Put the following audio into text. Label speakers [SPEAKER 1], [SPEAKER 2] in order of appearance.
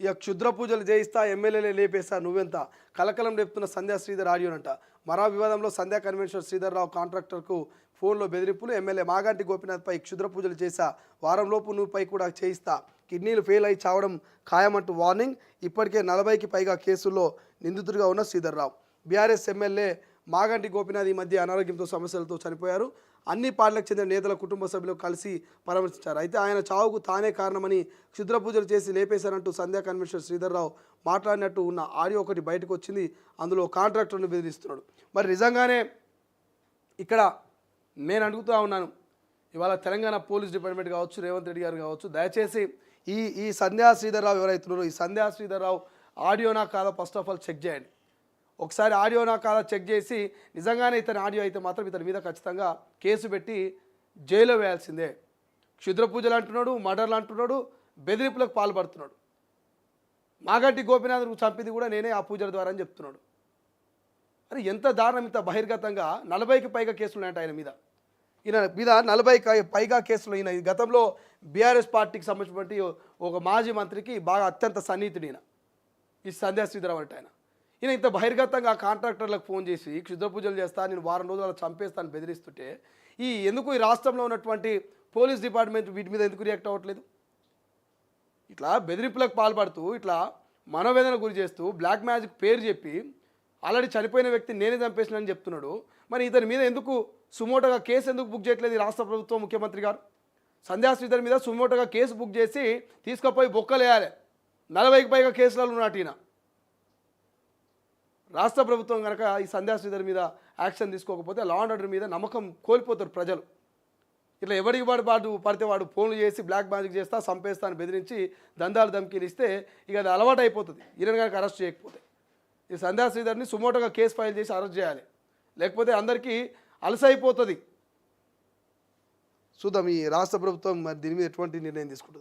[SPEAKER 1] ఇక క్షుద్ర పూజలు చేయిస్తా ఎమ్మెల్యేలే లేపేస్తా నువ్వెంత కలకలం రేపుతున్న సంధ్యా శ్రీధర్ ఆడియోనంట. మరో వివాదంలో సంధ్యా కన్వెన్షన్ శ్రీధర్రావు కాంట్రాక్టర్కు ఫోన్లో బెదిరింపులు. ఎమ్మెల్యే మాగంటి గోపీనాథ్పై క్షుద్ర పూజలు చేశా, వారంలోపు నువ్వుపై కూడా చేయిస్తా, కిడ్నీలు ఫెయిల్ అయి చావడం ఖాయమంటూ వార్నింగ్. ఇప్పటికే 40కి పైగా కేసుల్లో నిందితుడిగా ఉన్న శ్రీధర్రావు. బీఆర్ఎస్ ఎమ్మెల్యే మాగంటి గోపీనాథ్ ఈ మధ్య అనారోగ్యంతో సమస్యలతో చనిపోయారు. అన్ని పార్టీలకు చెందిన నేతల కుటుంబ సభ్యులు కలిసి పరామర్శించారు. అయితే ఆయన చావుకు తానే కారణమని క్షుద్ర పూజలు చేసి లేపేశారంటూ సంధ్యా కన్వెన్షన్ శ్రీధర్రావు మాట్లాడినట్టు ఉన్న ఆడియో ఒకటి బయటకు వచ్చింది. అందులో కాంట్రాక్టర్ను బెదిరిస్తున్నాడు. మరి నిజంగానే ఇక్కడ నేను అడుగుతూ ఉన్నాను, ఇవాళ తెలంగాణ పోలీస్ డిపార్ట్మెంట్ కావచ్చు, రేవంత్ రెడ్డి గారు కావచ్చు, దయచేసి ఈ సంధ్యా శ్రీధర్రావు ఎవరైతున్నారో ఈ సంధ్యా శ్రీధర్రావు ఆడియోనా కాదా ఫస్ట్ ఆఫ్ ఆల్ చెక్ చేయండి. ఒకసారి ఆడియోనా కాదా చెక్ చేసి నిజంగానే ఇతని ఆడియో అయితే మాత్రం ఇతని మీద ఖచ్చితంగా కేసు పెట్టి జైల్లో వేయాల్సిందే. క్షుద్ర పూజలు అంటున్నాడు, మర్డర్లు అంటున్నాడు, బెదిరింపులకు పాల్పడుతున్నాడు. మాగంటి గోపీనాథ్ చంపింది కూడా నేనే ఆ పూజల ద్వారా అని చెప్తున్నాడు. అని ఎంత దారుణం, ఇంత బహిర్గతంగా 40కి పైగా కేసులు ఉన్నాయంట ఆయన మీద. ఈయన మీద 40కి పైగా కేసులు. ఈయన గతంలో బీఆర్ఎస్ పార్టీకి సంబంధించినటువంటి ఒక మాజీ మంత్రికి బాగా అత్యంత సన్నిహితుడు ఈయన, ఈ సంధ్యా శ్రీధరావు అంటే ఆయన. ఈయన ఇంత బహిర్గతంగా కాంట్రాక్టర్లకు ఫోన్ చేసి క్షుద్ర పూజలు చేస్తా, నేను వారం రోజులు అలా చంపేస్తాను బెదిరిస్తుంటే ఎందుకు ఈ రాష్ట్రంలో ఉన్నటువంటి పోలీస్ డిపార్ట్మెంట్ వీటి మీద ఎందుకు రియాక్ట్ అవ్వట్లేదు? ఇట్లా బెదిరింపులకు పాల్పడుతూ, ఇట్లా మనోవేదన గురి చేస్తూ, బ్లాక్ మ్యాజిక్ పేరు చెప్పి ఆల్రెడీ చనిపోయిన వ్యక్తిని నేనే చంపేసినని చెప్తున్నాడు. మరి ఇతని మీద ఎందుకు సుమోటోగా కేసు ఎందుకు బుక్ చేయట్లేదు ఈ రాష్ట్ర ప్రభుత్వం, ముఖ్యమంత్రి గారు? సంధ్యా శ్రీధర్ మీద సుమోటోగా కేసు బుక్ చేసి తీసుకుపోయి బొక్కలేయాలి. 40కి పైగా కేసులలో ఉన్నట్టు ఈయన. రాష్ట్ర ప్రభుత్వం కనుక ఈ సంధ్యా శ్రీధర్ మీద యాక్షన్ తీసుకోకపోతే లా అండ్ ఆర్డర్ మీద నమ్మకం కోల్పోతారు ప్రజలు. ఇట్లా ఎవరికి పడితే వాడు ఫోన్లు చేసి బ్లాక్ మ్యాజిక్ చేస్తా, చంపేస్తా అని బెదిరించి దందాలు ధమ్కీలు ఇస్తే ఇక అది అలవాటు అయిపోతుంది. ఈయన కనుక అరెస్ట్ చేయకపోతే ఈ సంధ్యా శ్రీధర్ని సుమోటోగా కేసు ఫైల్ చేసి అరెస్ట్ చేయాలి, లేకపోతే అందరికీ అలసైపోతుంది. చూద్దాం ఈ రాష్ట్ర ప్రభుత్వం మరి దీని మీద ఎటువంటి నిర్ణయం తీసుకుంటుందో.